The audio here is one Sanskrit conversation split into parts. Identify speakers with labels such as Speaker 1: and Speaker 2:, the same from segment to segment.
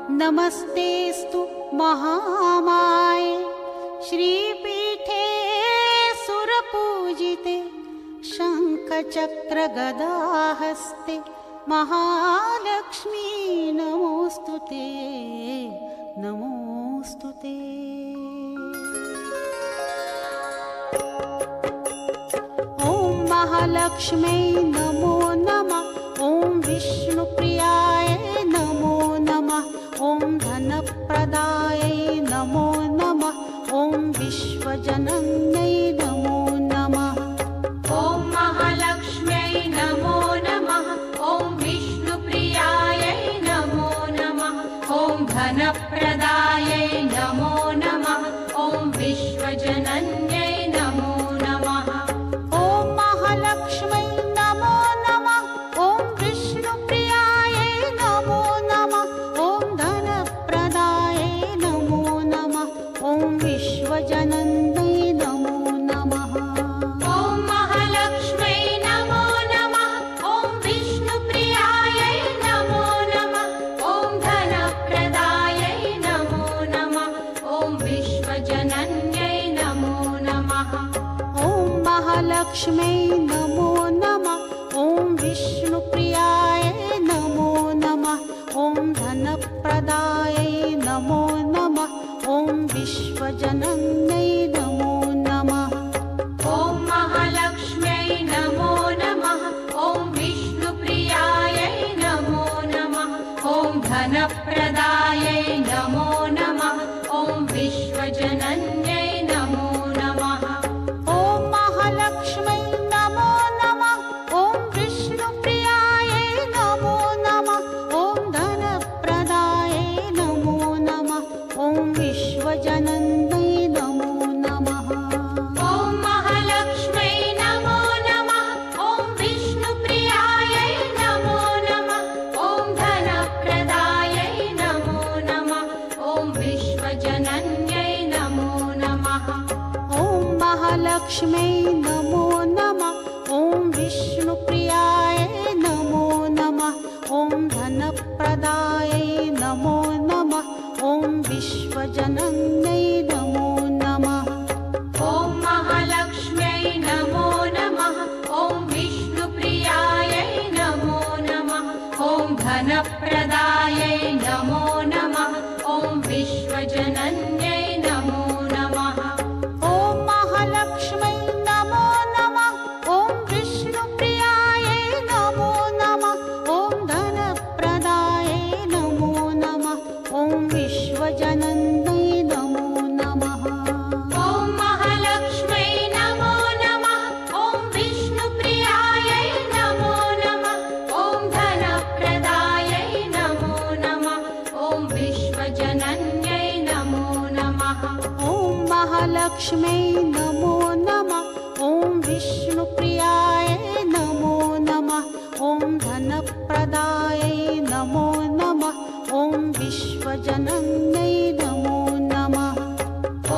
Speaker 1: नमस्तेऽस्तु महामाये श्रीपीठे सुरपूजिते शङ्खचक्रगदाहस्ते महालक्ष्मी नमोऽस्तुते नमोऽस्तुते। ॐ महालक्ष्म्यै नमो नमः। ॐ विष्णुप्रियाय नमो नमः। ॐ धनप्रदायै नमो नमः। ॐ विश्वजनन्यै नमो नमः।
Speaker 2: ॐ महालक्ष्म्यै नमो नमः। ॐ विष्णुप्रियायै नमो नमः। ॐ धनप्रदायै नमो नमः। ॐ विश्वजनन्यै नमो नमः।
Speaker 1: ॐ महालक्ष्म्यै नमो नमः। ॐ विष्णुप्रियायै नमो नमः। ॐ धनप्रदायै नमो नमः। ॐ विश्वजनन्यै नमो नमः।
Speaker 2: ॐ महालक्ष्म्यै नमो नमः। ॐ विष्णुप्रियायै नमो नमः। ॐ धनप्रदायै नमो नमः। ॐ विश्वजनन्यै नमो नमः।
Speaker 1: ॐ महालक्ष्म्यै नमो नमः। ॐ विष्णुप्रियाय नमो नमः। ॐ धनप्रदायै नमो नमः। ॐ विश्वजनन्यै नमो नमः।
Speaker 2: ॐ महालक्ष्म्यै नमो नमः। ॐ विष्णुप्रियायै नमो नमः। ॐ धनप्रदायै नमो नमः। ॐ विश्वजनन्यै नमो नमः।
Speaker 1: ॐ महालक्ष्म्यै नमो नमः। ॐ विष्णुप्रियायै नमो नमः। ॐ धनप्रदायै नमो नमः। ॐ विश्वजनन्यै नमो नमः।
Speaker 2: ॐ महालक्ष्म्यै नमो नमः। ॐ विष्णुप्रियायै नमो नमः। ॐ धनप्रदायै नमो नमः। ॐ विश्वजनन्यै नमो नमः।
Speaker 1: ॐ महालक्ष्म्यै नमो नमः। ॐ विष्णुप्रियाय नमो नमः। ॐ धनप्रदायै नमो नमः। ॐ विश्वजनन्यै नमो नमः।
Speaker 2: ॐ महालक्ष्म्यै नमो नमः। ॐ विष्णुप्रियायै नमो नमः। ॐ धनप्रदायै नमो नमः। ॐ विश्वजनन्यै नमो नमः।
Speaker 1: ॐ महालक्ष्म्यै नमो नमः। ॐ विष्णुप्रियायै नमो नमः। ॐ धनप्रदायै नमो नमः। ॐ विश्वजनन्यै नमो नमः।
Speaker 2: ॐ महालक्ष्म्यै नमो नमः। ॐ विष्णुप्रियायै नमो नमः। ॐ धनप्रदायै नमो नमः। ॐ विश्वजनन्यै नमो नमः।
Speaker 1: ॐ महालक्ष्म्यै नमो नमः। ॐ विष्णुप्रियाय नमो नमः। ॐ धनप्रदायै नमो नमः। ॐ विश्वजनन्यै नमो नमः।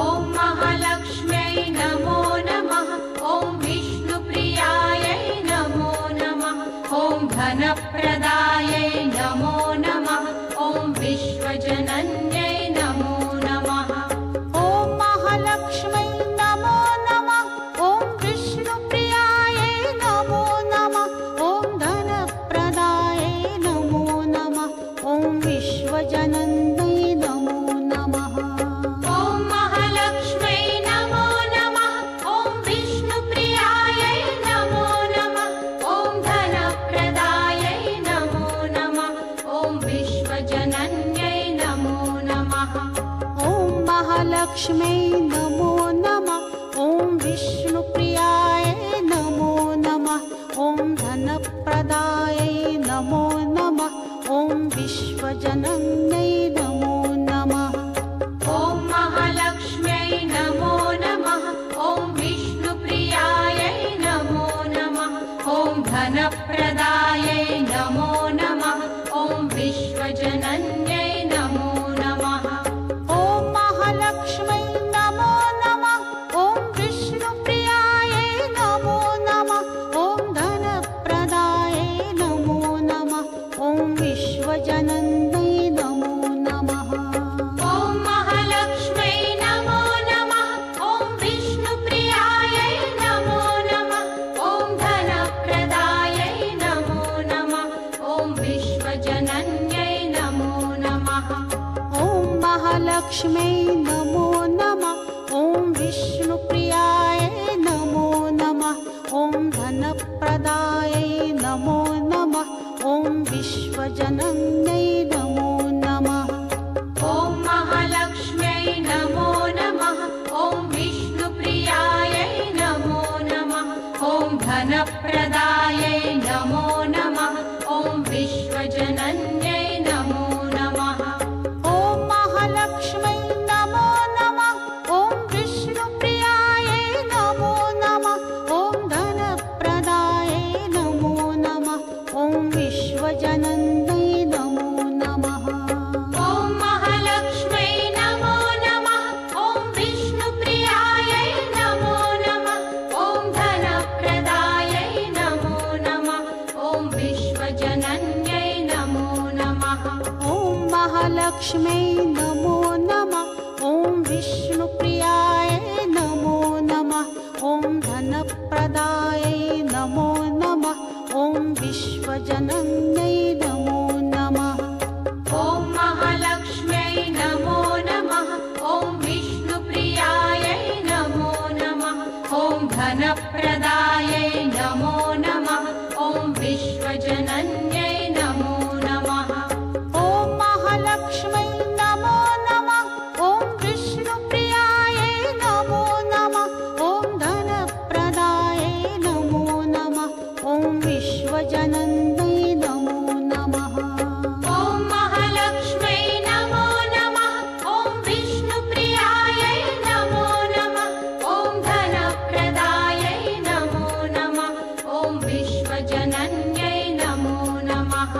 Speaker 2: ॐ महालक्ष्म्यै नमो नमः। ॐ विष्णुप्रियायै नमो नमः। ॐ धनप्रदायै नमो नमः। ॐ विश्वजनन्यै नमो नमः।
Speaker 1: ॐ महालक्ष्म्यै नमो नमः। ॐ विष्णुप्रियायै नमो नमः। ॐ धनप्रदायै नमो नमः। ॐ विश्वजनन्यै नमो नमः।
Speaker 2: ॐ महालक्ष्म्यै नमो नमः। ॐ विष्णुप्रियायै नमो नमः। ॐ धनप्रदायै नमो नमः। ॐ विश्वजनन्यै नमो नमः।
Speaker 1: ॐ महालक्ष्म्यै नमो नमः। ॐ विष्णुप्रियाय नमो नमः। ॐ धनप्रदायै नमो नमः। ॐ विश्वजनन्यै नमो नमः।
Speaker 2: ॐ महालक्ष्म्यै नमो नमः। ॐ विष्णुप्रियायै नमो नमः। ॐ धनप्रदायै नमो नमः। ॐ विश्वजनन्यै नमो नमः।
Speaker 1: ॐ महालक्ष्म्यै नमो नमः। ॐ विष्णुप्रियायै नमो नमः। ॐ धनप्रदायै नमो नमः। ॐ विश्वजनन्यै नमो नमः। महालक्ष्म्यै नमो नमः। ॐ विष्णुप्रियायै नमो नमः। ॐ धनप्रदायै नमो नमः। ॐ विश्वजनन्यै नमो नमः।
Speaker 2: ॐ महालक्ष्म्यै नमो नमः। ॐ विष्णुप्रियायै नमो नमः। ॐ धनप्रदायै नमो नमः। ॐ विश्वजनन्यै नमो नमः।
Speaker 1: ॐ महालक्ष्म्यै नमो नमः। ॐ विष्णुप्रियायै नमो नमः। ॐ धनप्रदायै नमो नमः। ॐ विश्वजनन्यै नमो नमः।
Speaker 2: ॐ महालक्ष्म्यै नमो नमः। ॐ विष्णुप्रियायै नमो नमः। ॐ धनप्रदायै नमो नमः। ॐ विश्वजनन्यै नमो नमः।
Speaker 1: ॐ महालक्ष्म्यै नमो नमः। ॐ विष्णुप्रियायै नमो नमः। ॐ धनप्रदायै नमो नमः। ॐ विश्वजनन्यै नमो नमः।
Speaker 2: ॐ महालक्ष्म्यै नमो नमः। ॐ विष्णुप्रियायै नमो नमः। ॐ धनप्रदायै नमो नमः। ॐ विश्वजनन्यै नमो नमः।
Speaker 1: ॐ महालक्ष्म्यै नमो नमः। ॐ विष्णुप्रियायै नमो नमः। ॐ धनप्रदायै नमो नमः। ॐ विश्वजनन्यै नमो नमः।
Speaker 2: ॐ महालक्ष्म्यै नमो नमः। ॐ विष्णुप्रियायै नमो नमः। ॐ धनप्रदायै नमो नमः। ॐ विश्वजनन्यै नमो नमः।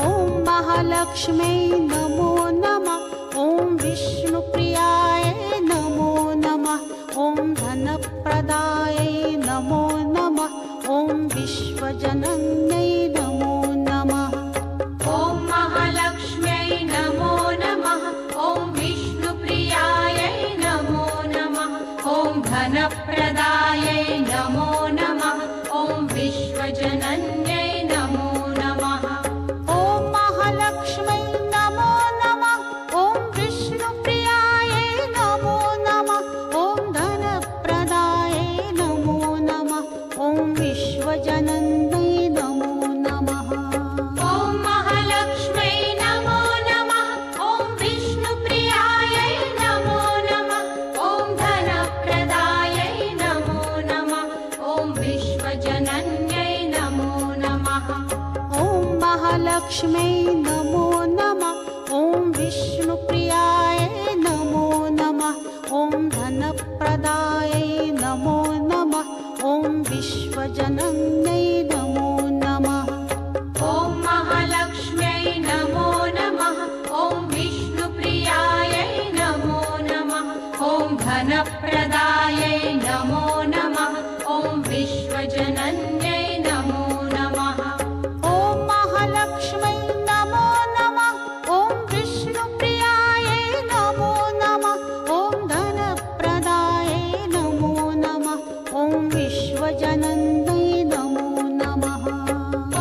Speaker 1: ॐ महालक्ष्म्यै नमो नमः। ॐ विष्णुप्रियायै नमो नमः। ॐ धनप्रदायै नमो नमः। ॐ विश्वजनन्यै नमो नमः।
Speaker 2: ॐ महालक्ष्म्यै नमो नमः। ॐ विष्णुप्रियायै नमो नमः। ॐ धनप्रदायै नमो नमः। ॐ विश्वजनन्यै नमो नमः।
Speaker 1: ॐ महालक्ष्म्यै नमो नमः। ॐ विष्णुप्रियायै नमो नमः। ॐ धनप्रदायै नमो नमः। ॐ विश्वजनन्यै नमो नमः।
Speaker 2: ॐ महालक्ष्म्यै नमो नमः। ॐ विष्णुप्रियायै नमो नमः। ॐ धनप्रदायै नमो नमः। ॐ विश्वजनन्यै नमो नमः।
Speaker 1: ॐ महालक्ष्म्यै नमो नमः। ॐ विष्णुप्रियायै नमो नमः। ॐ धनप्रदायै नमो नमः। ॐ विश्वजनन्यै नमो नमः।
Speaker 2: ॐ महालक्ष्म्यै नमो नमः। ॐ विष्णुप्रियायै नमो नमः। ॐ धनप्रदायै नमो नमः। ॐ विश्वजनन्यै नमो नमः।
Speaker 1: ॐ महालक्ष्म्यै नमो नमः। ॐ विष्णुप्रियायै नमो नमः। ॐ धनप्रदायै नमो नमः। ॐ विश्वजनन्यै नमो नमः।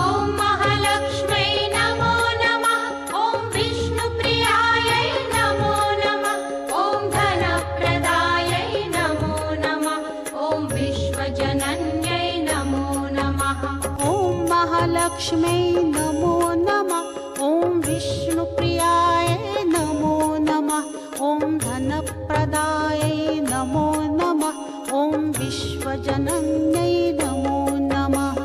Speaker 2: ॐ महालक्ष्म्यै नमो नमः। ॐ विष्णुप्रियायै नमो नमः। ॐ धनप्रदायै नमो नमः। ॐ विश्वजनन्यै नमो नमः।
Speaker 1: ॐ महालक्ष्म्यै नमो नमः। ॐ विष्णुप्रियायै नमो नमः। ॐ धनप्रदायै नमो नमः। ॐ विश्वजनन्यै नमो नमः।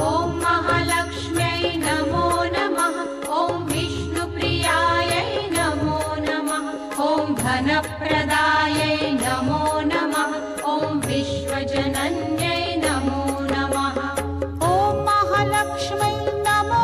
Speaker 2: ॐ महालक्ष्म्यै नमो नमः। ॐ विष्णुप्रियायै नमो नमः। ॐ धनप्रदायै नमो नमः। ॐ विश्वजनन्यै नमो नमः।
Speaker 1: ॐ महालक्ष्म्यै नमो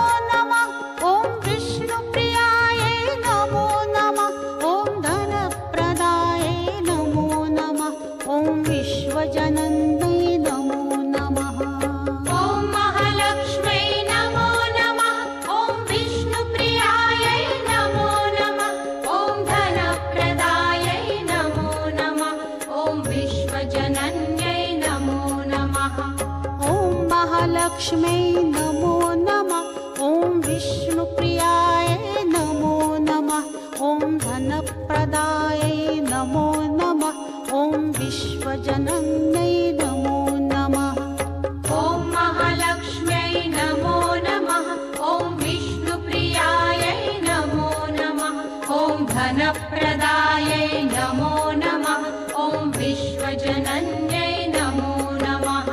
Speaker 2: धनप्रदायै नमो नमः ॐ विश्वजनन्यै नमो नमः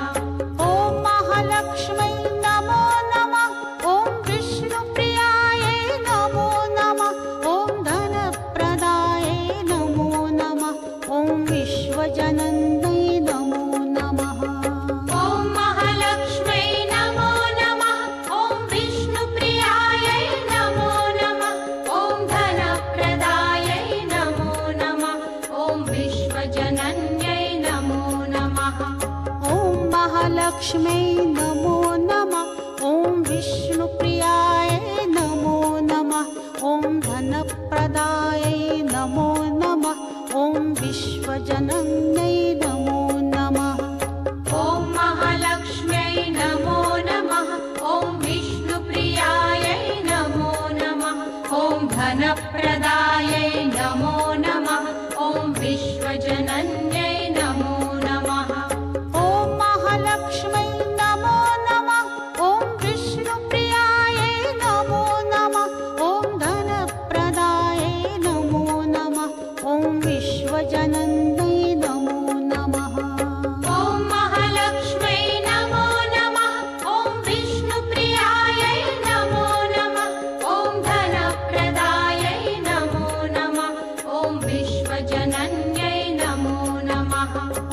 Speaker 1: ॐ महालक्ष्मै नमो नमः ॐ विष्णुप्रियायै नमो नमः ॐ धनप्रदायै नमो नमः ॐ विश्वजनन्यै नमो नमः
Speaker 2: ॐ महालक्ष्मै नमो नमः ॐ विष्णुप्रियायै नमो नमः ॐ धनप्रदायै नमो नमः ॐ विश्वजनन्यै नमो नमः
Speaker 1: ॐ महालक्ष्मै नमो नमः ॐ विष्णुप्रियायै नमो नमः ॐ धनप्रदायै नमो नमः ॐ विश्वजनन्यै नमो नमः
Speaker 2: ॐ महालक्ष्म्यै नमो नमः ॐ विष्णुप्रियायै नमो नमः ॐ धनप्रदायै नमो नमः ॐ विश्वजनन्यै नमो नमः
Speaker 1: ॐ महालक्ष्मै नमो नमः ॐ विष्णुप्रियायै नमो नमः ॐ धनप्रदायै नमो नमः ॐ विश्वजनन्यै नमो नमः
Speaker 2: ॐ महालक्ष्म्यै नमो नमः ॐ विष्णुप्रियायै नमो नमः ॐ धनप्रदायै नमो नमः ॐ विश्वजनन्यै नमो नमः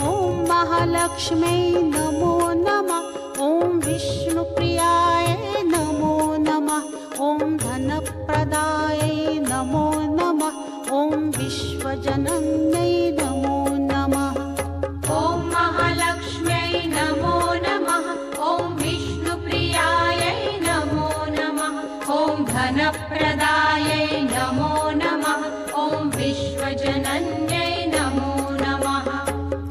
Speaker 1: ॐ महालक्ष्मै नमो नमः ॐ विष्णुप्रियायै नमो नमः ॐ धनप्रदायै नमो नमः ॐ विश्वजनन्यै नमो नमः
Speaker 2: ॐ महालक्ष्म्यै नमो नमः ॐ विष्णुप्रियायै नमो नमः ॐ धनप्रदायै नमो नमः ॐ विश्वजनन्यै नमो नमः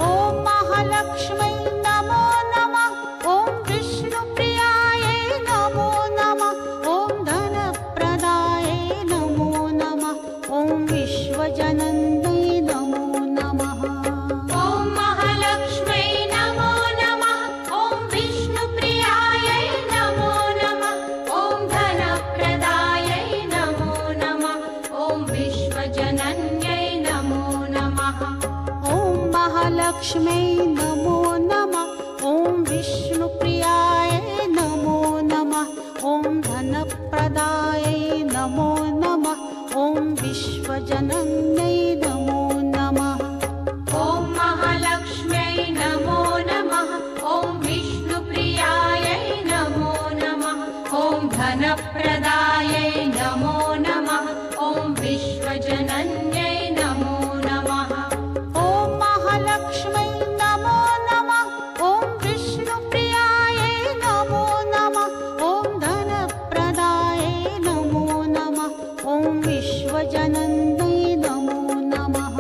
Speaker 1: ॐ महालक्ष्मै नमो नमः ॐ विष्णुप्रियायै नमो नमः ॐ धनप्रदायै नमो नमः ॐ विश्वजनन्यै नमो नमः
Speaker 2: ॐ महालक्ष्म्यै नमो नमः ॐ विष्णुप्रियायै नमो नमः ॐ धनप्रदायै नमो नमः ॐ विश्वजनन्यै नमो नमः
Speaker 1: ॐ महालक्ष्मै नमो नमः ॐ विष्णुप्रियायै नमो नमः ॐ धनप्रदायै नमो नमः ॐ विश्वजनन्यै नमो नमः
Speaker 2: ॐ महालक्ष्म्यै नमो नमः ॐ विष्णुप्रियायै नमो नमः ॐ धनप्रदायै नमो नमः ॐ विश्वजनन्यै नमो नमः
Speaker 1: ॐ महालक्ष्मै नमो नमः ॐ विष्णुप्रियायै नमो नमः ॐ धनप्रदायै नमो नमः ॐ विश्वजनन्यै नमो नमः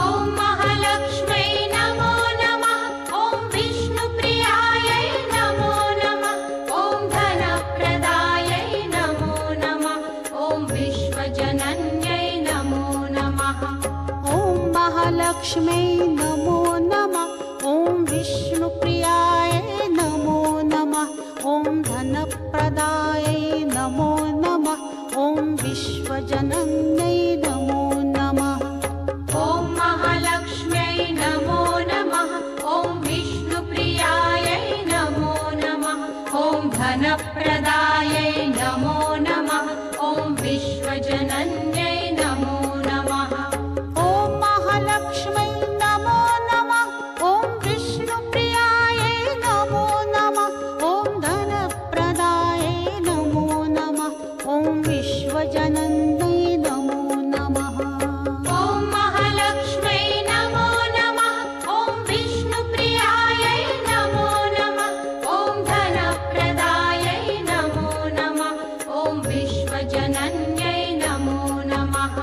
Speaker 2: ॐ महालक्ष्म्यै नमो नमः ॐ विष्णुप्रियायै नमो नमः ॐ धनप्रदायै नमो नमः ॐ विश्वजनन्यै नमो नमः
Speaker 1: ॐ महालक्ष्मै नमो नमः ॐ विष्णुप्रियायै नमो नमः ॐ धनप्रदायै नमो नमः ॐ विश्वजनन्यै नमो नमः
Speaker 2: ॐ महालक्ष्म्यै नमो नमः ॐ विष्णुप्रियायै नमो नमः ॐ धनप्रदायै नमो नमः ॐ विश्वजनन्यै नमो नमः
Speaker 1: ॐ महालक्ष्मै नमो नमः ॐ विष्णुप्रियायै नमो नमः ॐ धनप्रदायै नमो नमः ॐ विश्वजनन्यै नमो नमः
Speaker 2: ॐ महालक्ष्म्यै नमो नमः ॐ विष्णुप्रियायै नमो नमः ॐ धनप्रदायै नमो नमः ॐ विश्वजनन्यै नमो नमः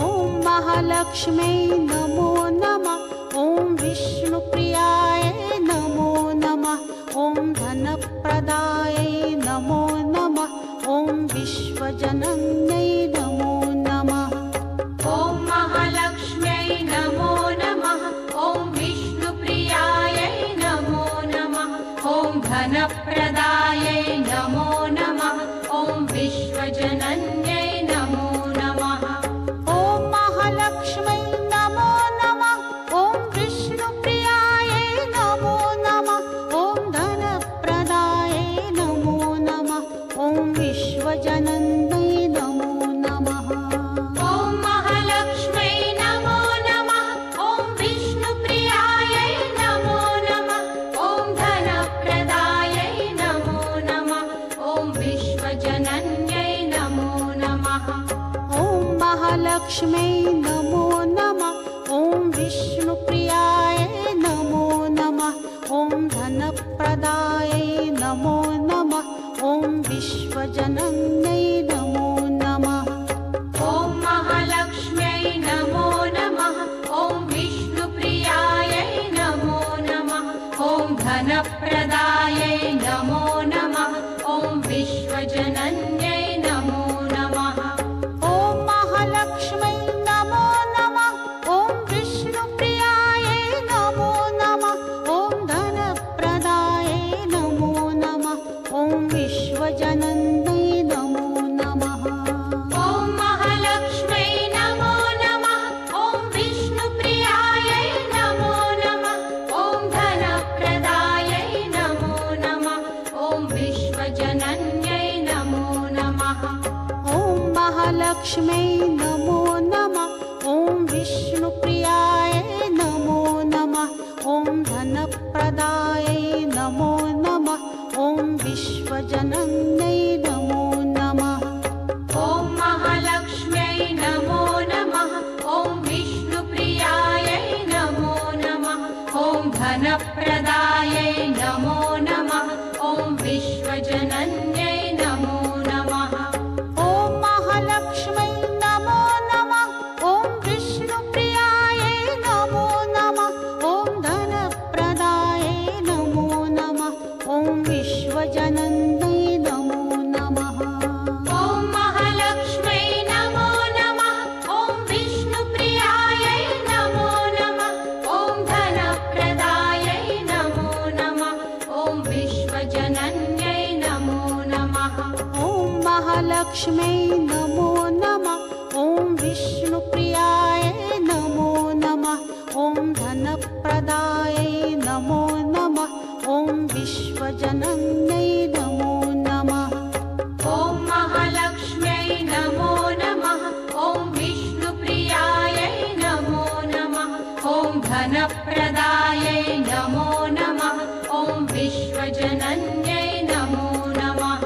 Speaker 1: ॐ महालक्ष्मै नमो नमः ॐ विष्णुप्रियायै नमो नमः ॐ धनप्रदायै नमो नमः ॐ विश्वजनन्यै नमो नमः
Speaker 2: ॐ महालक्ष्म्यै नमो नमः ॐ विष्णुप्रियायै नमो नमः ॐ धनप्रदायै नमो नमः ॐ विश्वजनन्यै नमो नमः
Speaker 1: ॐ महालक्ष्म्यै नमो नमः। ॐ विष्णुप्रियाय नमो नमः। ॐ धनप्रदायै नमो नमः। ॐ विश्वजनन्यै नमो नमः।
Speaker 2: ॐ महालक्ष्म्यै नमो नमः। ॐ विष्णुप्रियायै नमो नमः। ॐ धनप्रदायै नमो नमः। ॐ विश्वजनन्यै नमो नमः।
Speaker 1: ॐ महालक्ष्म्यै नमो नमः। ॐ विष्णुप्रियायै नमो नमः। ॐ धनप्रदायै नमो नमः। ॐ विश्वजनन्यै नमो नमः।
Speaker 2: ॐ महालक्ष्म्यै नमो नमः। ॐ विष्णुप्रियायै नमो नमः। ॐ धनप्रदायै नमो नमः। ॐ विश्वजनन्यै नमो नमः।
Speaker 1: ॐ महालक्ष्म्यै नमो नमः। ॐ विष्णुप्रियायै नमो नमः। ॐ धनप्रदायै नमो नमः। ॐ विश्वजनन्यै नमो नमः।
Speaker 2: ॐ महालक्ष्म्यै नमो नमः। ॐ विष्णुप्रियायै नमो नमः। ॐ धनप्रदायै नमो नमः। ॐ विश्वजनन्यै नमो नमः।
Speaker 1: ॐ महालक्ष्म्यै नमो नमः। ॐ विष्णुप्रियायै नमो नमः। ॐ धनप्रदायै नमो नमः। ॐ विश्वजनन्यै नमो नमः।
Speaker 2: ॐ महालक्ष्म्यै नमो नमः। ॐ विष्णुप्रियायै नमो नमः। ॐ धनप्रदायै नमो नमः। ॐ विश्वजनन्यै नमो नमः।
Speaker 1: ॐ महालक्ष्म्यै नमो नमः। ॐ विष्णुप्रियायै नमो नमः। ॐ धनप्रदायै नमो नमः। ॐ विश्वजनन्यै नमो नमः।
Speaker 2: ॐ महालक्ष्म्यै नमो नमः। ॐ विष्णुप्रियायै नमो नमः। ॐ धनप्रदायै नमो नमः। ॐ विश्वजनन्यै नमो नमः।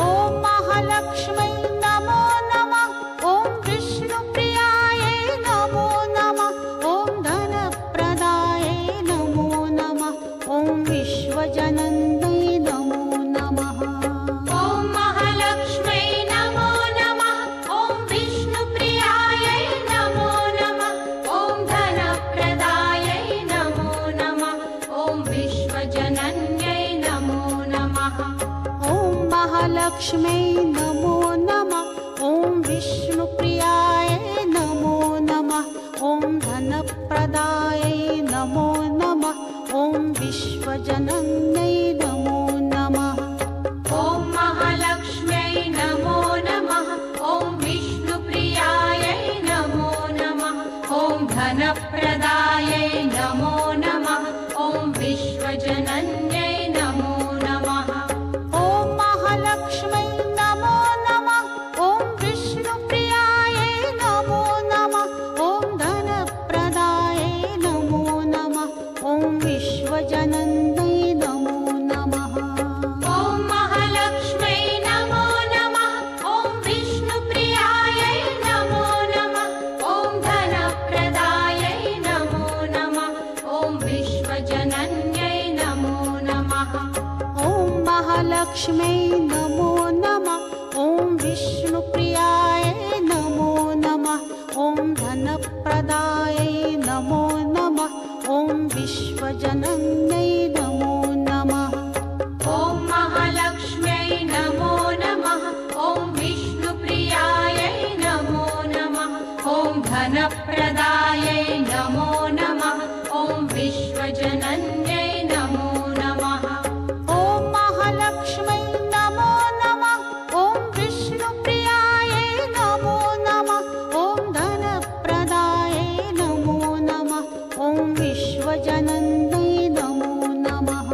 Speaker 1: ॐ महालक्ष्म्यै नमो नमः। ॐ विष्णुप्रियायै नमो नमः। ॐ धनप्रदायै नमो नमः। ॐ विश्वजनन्यै नमो नमः।
Speaker 2: ॐ महालक्ष्म्यै नमो नमः। ॐ विष्णुप्रियायै नमो नमः। ॐ धनप्रदायै नमो नमः। ॐ विश्वजनन्यै नमो नमः।
Speaker 1: ॐ महालक्ष्म्यै नमो नमः। ॐ विष्णुप्रियायै नमो नमः। ॐ धनप्रदायै नमो नमः। ॐ विश्वजनन्यै नमो नमः।
Speaker 2: ॐ महालक्ष्म्यै नमो नमः। ॐ विष्णुप्रियायै नमो नमः। ॐ धनप्रदायै नमो नमः। ॐ विश्वजनन्यै नमो नमः।
Speaker 1: ॐ महालक्ष्म्यै नमो नमः। ॐ विष्णुप्रियायै नमो नमः। ॐ धनप्रदायै नमो नमः। ॐ विश्वजनन्यै नमो नमः।
Speaker 2: ॐ महालक्ष्म्यै नमो नमः। ॐ विष्णुप्रियायै नमो नमः। ॐ धनप्रदायै नमो नमः। ॐ विश्वजनन्यै नमो नमः।
Speaker 1: ॐ महालक्ष्म्यै नमो नमः। ॐ विष्णुप्रियायै नमो नमः। ॐ धनप्रदायै नमो नमः। ॐ विश्वजनन्यै नमो नमः।
Speaker 2: ॐ महालक्ष्म्यै नमो नमः। ॐ विष्णुप्रियायै नमो नमः। ॐ धनप्रदायै नमो नमः। ॐ विश्वजनन्यै नमो नमः।
Speaker 1: ॐ महालक्ष्म्यै नमो नमः। ॐ विष्णुप्रियायै नमो नमः। ॐ धनप्रदायै नमो नमः। ॐ विश्वजनन्यै नमो नमः।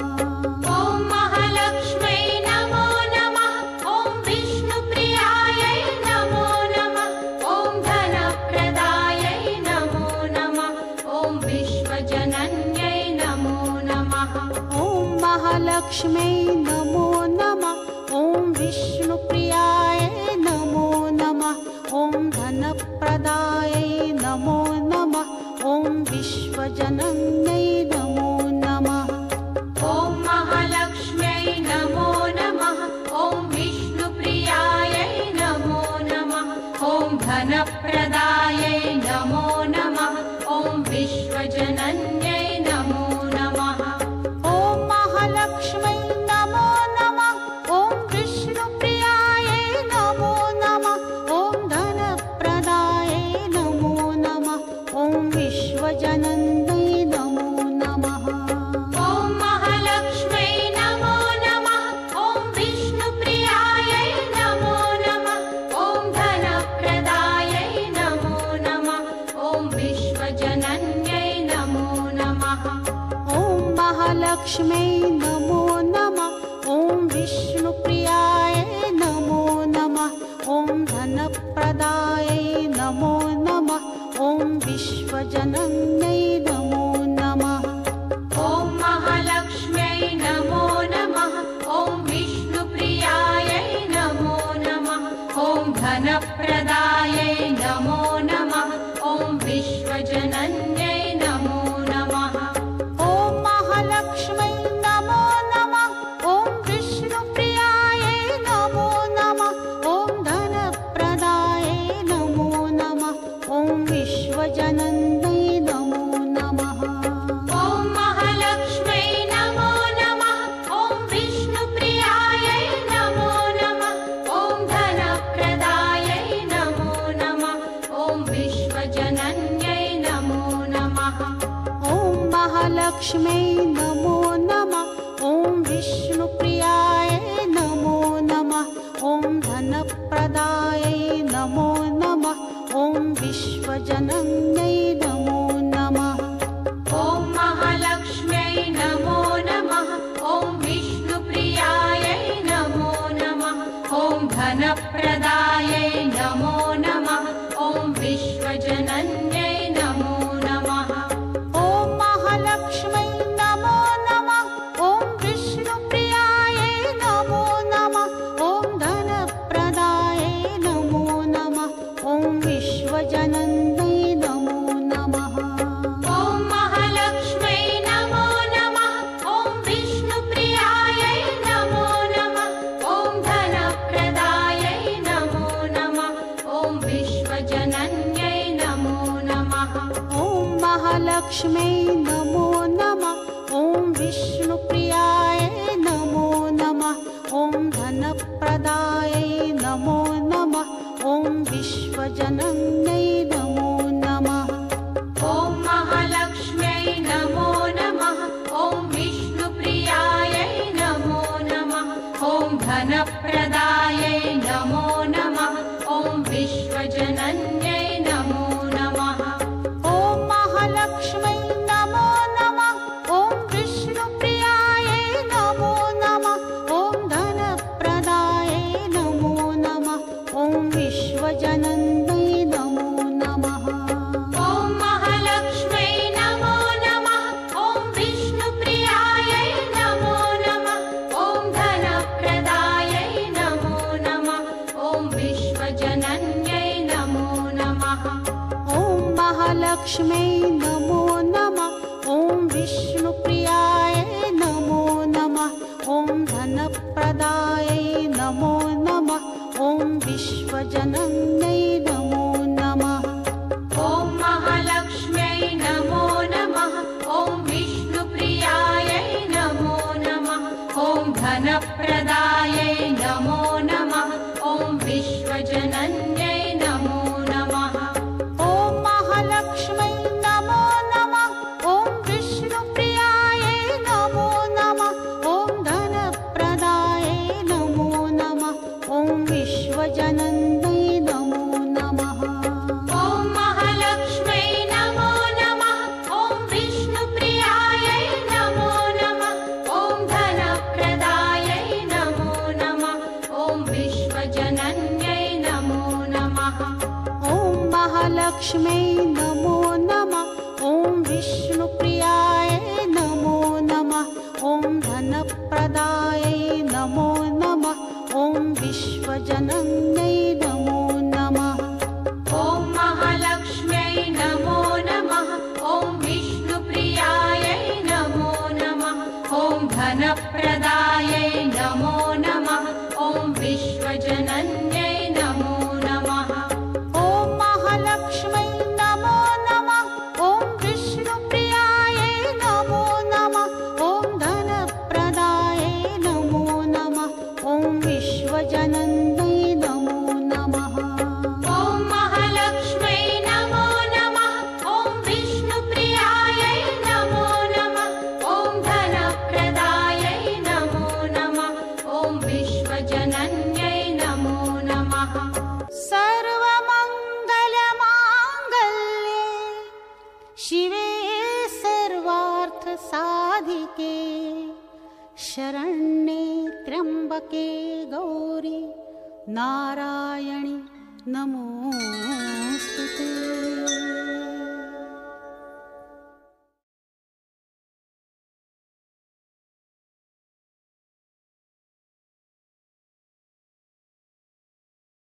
Speaker 2: ॐ महालक्ष्म्यै नमो नमः। ॐ विष्णुप्रियायै नमो नमः। ॐ धनप्रदायै नमो नमः। ॐ विश्वजनन्यै नमो नमः।
Speaker 1: ॐ महालक्ष्म्यै नमो नमः। ॐ विष्णुप्रियायै नमो नमः। ॐ ॐ धनप्रदायै नमो नमः ॐ विश्वजनन्यै नमो नमः
Speaker 2: ॐ महालक्ष्म्यै नमो नमः ॐ विष्णुप्रियायै नमो नमः ॐ धनप्रदायै नमो नमः ॐ विश्वजनन्यै नमो नमः
Speaker 1: ॐ महालक्ष्म्यै नमो नमः ॐ विष्णुप्रियायै नमो नमः ॐ धनप्रदायै नमो नमः ॐ विश्वजनन्यै नमो नमः
Speaker 2: ॐ महालक्ष्म्यै नमो नमः ॐ विष्णुप्रियायै नमो नमः ॐ धनप्रदायै नमो नमः ॐ विश्वजनन्यै नमो नमः
Speaker 1: ॐ महालक्ष्म्यै नमो नमः ॐ विष्णुप्रियायै नमो नमः ॐ धनप्रदायै नमो नमः ॐ विश्वजनन्यै नमो नमः
Speaker 2: ॐ महालक्ष्म्यै नमो नमः ॐ विष्णुप्रियायै नमो नमः ॐ धनप्रदायै नमो नमः ॐ विश्वजनन्यै नमो नमः
Speaker 1: ॐ महालक्ष्म्यै नमो नमः ॐ विष्णुप्रियायै नमो नमः ॐ धनप्रदायै नमो नमः ॐ विश्वजनन्यै नमो नमः
Speaker 2: ॐ महालक्ष्म्यै नमो नमः ॐ विष्णुप्रियायै नमो नमः ॐ धनप्रदायै नमो नमः ॐ विश्वजनन्यै नमो नमः
Speaker 1: ॐ महालक्ष्म्यै नमो नमः ॐ विष्णुप्रियायै नमो नमः ॐ धनप्रदायै नमो नमः ॐ विश्वजनन्यै नमो नमः
Speaker 2: ॐ महालक्ष्म्यै नमो नमः ॐ विष्णुप्रियायै नमो नमः ॐ धनप्रदायै नमो नमः ॐ विश्वजनन्यै नमो नमः
Speaker 1: ॐ महालक्ष्म्यै नमो नमः ॐ विष्णुप्रियायै नमो नमः ॐ धनप्रदायै नमो नमः ॐ विश्वजनन्यै नमो नमः
Speaker 2: ॐ महालक्ष्म्यै नमो नमः ॐ विष्णुप्रियायै नमो नमः ॐ धनप्रदायै नमो नमः ॐ विश्वजनन्यै नमो नमः
Speaker 1: ॐ महालक्ष्म्यै नमो नमः ॐ विष्णुप्रियायै नमो नमः ॐ धनप्रदायै नमो नमः ॐ विश्वजनन्यै नमो नमः
Speaker 2: ॐ महालक्ष्म्यै नमो नमः ॐ विष्णुप्रियायै नमो नमः ॐ धनप्रदायै नमो नमः ॐ विश्वजनन्यै नमो नमः
Speaker 1: ॐ महालक्ष्म्यै नमो नमः ॐ विष्णुप्रियायै नमो नमः ॐ धनप्रदायै नमो नमः ॐ विश्वजनन्यै नमो नमः
Speaker 2: ॐ महालक्ष्म्यै नमो नमः ॐ विष्णुप्रियायै नमो नमः ॐ धनप्रदायै नमो नमः ॐ विश्वजनन्यै नमो नमः
Speaker 1: ॐ महालक्ष्म्यै नमो नमः ॐ विष्णुप्रियायै नमो नमः ॐ धनप्रदायै नमो नमः ॐ विश्वजनन्यै नमो नमः
Speaker 2: ॐ महालक्ष्म्यै नमो नमः ॐ विष्णुप्रियायै नमो नमः ॐ धनप्रदायै नमो नमः ॐ विश्वजनन्यै नमो नमः
Speaker 1: ॐ महालक्ष्म्यै नमो नमः ॐ विष्णुप्रियायै नमो नमः ॐ धनप्रदायै नमो नमः ॐ विश्वजनन्यै नमो नमः
Speaker 2: ॐ महालक्ष्म्यै नमो नमः ॐ विष्णुप्रियायै नमो नमः ॐ धनप्रदायै नमो नमः ॐ विश्वजनन्यै नमो नमः
Speaker 1: ॐ महालक्ष्म्यै नमो नमः ॐ विष्णुप्रियायै नमो नमः ॐ धनप्रदायै नमो नमः ॐ विश्वजनन्यै नमो नमः राधिके शरण्ये त्र्यम्बके गौरी नारायणि नमोऽस्तुते।